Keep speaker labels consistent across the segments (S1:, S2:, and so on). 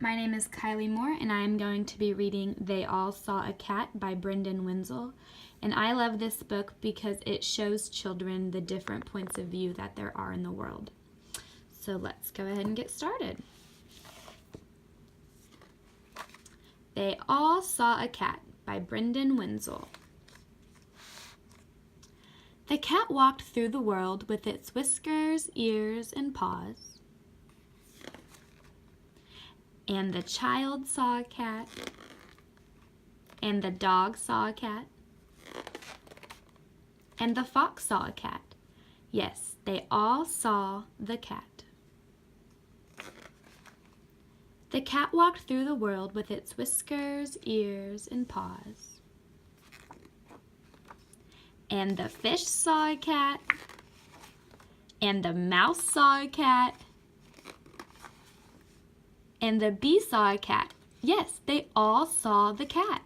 S1: My name is Kylee Moore, and I am going to be reading They All Saw a Cat by Brendan Wenzel. And I love this book because it shows children the different points of view that there are in the world. So let's go ahead and get started. They All Saw a Cat by Brendan Wenzel. The cat walked through the world with its whiskers, ears, and paws. And the child saw a cat, and the dog saw a cat, and the fox saw a cat. Yes, they all saw the cat. The cat walked through the world with its whiskers, ears, and paws. And the fish saw a cat, and the mouse saw a cat, and the bee saw a cat. Yes, they all saw the cat.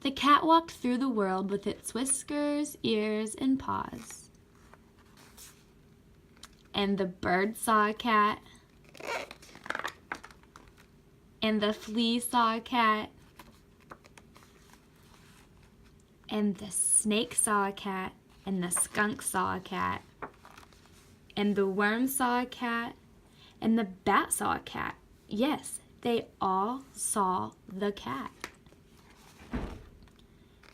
S1: The cat walked through the world with its whiskers, ears, and paws. And the bird saw a cat. And the flea saw a cat. And the snake saw a cat. And the skunk saw a cat. And the worm saw a cat. And the bat saw a cat. Yes, they all saw the cat.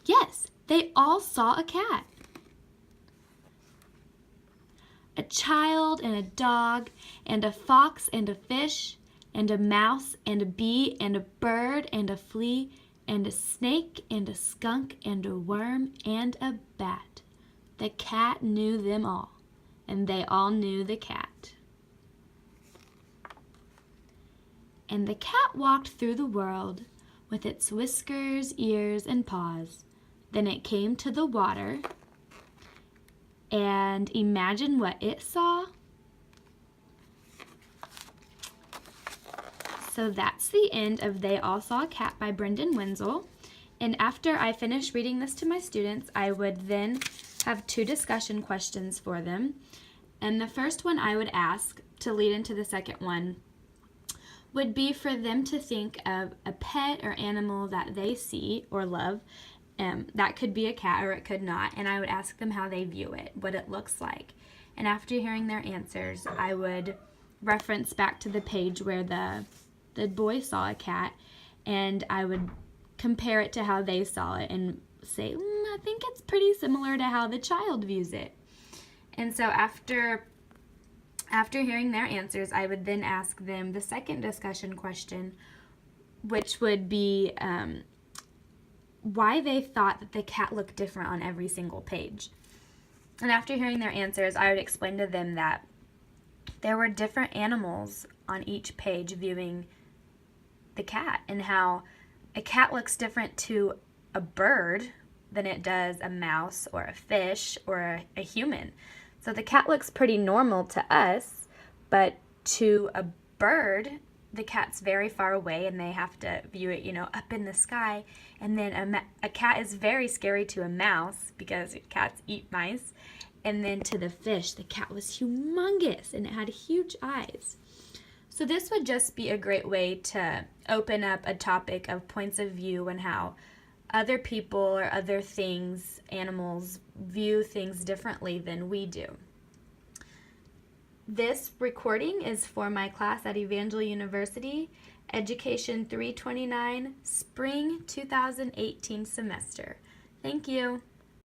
S1: Yes, they all saw a cat. A child and a dog and a fox and a fish and a mouse and a bee and a bird and a flea and a snake and a skunk and a worm and a bat. The cat knew them all, and they all knew the cat. And the cat walked through the world with its whiskers, ears, and paws. Then it came to the water, and imagine what it saw. So that's the end of They All Saw a Cat by Brendan Wenzel. And after I finish reading this to my students, I would then have 2 discussion questions for them. And the first one I would ask, to lead into the second one, would be for them to think of a pet or animal that they see or love. That could be a cat or it could not. And I would ask them how they view it, what it looks like. And after hearing their answers, I would reference back to the page where the boy saw a cat, and I would compare it to how they saw it and say, I think it's pretty similar to how the child views it. And so after hearing their answers, I would then ask them the second discussion question, which would be why they thought that the cat looked different on every single page. And after hearing their answers, I would explain to them that there were different animals on each page viewing the cat, and how a cat looks different to a bird than it does a mouse or a fish or a human. So the cat looks pretty normal to us, but to a bird, the cat's very far away and they have to view it, up in the sky. And then a cat is very scary to a mouse because cats eat mice. And then to the fish, the cat was humongous and it had huge eyes. So this would just be a great way to open up a topic of points of view and how other people or other things, animals, view things differently than we do. This recording is for my class at Evangel University, Education 329, Spring 2018 semester. Thank you.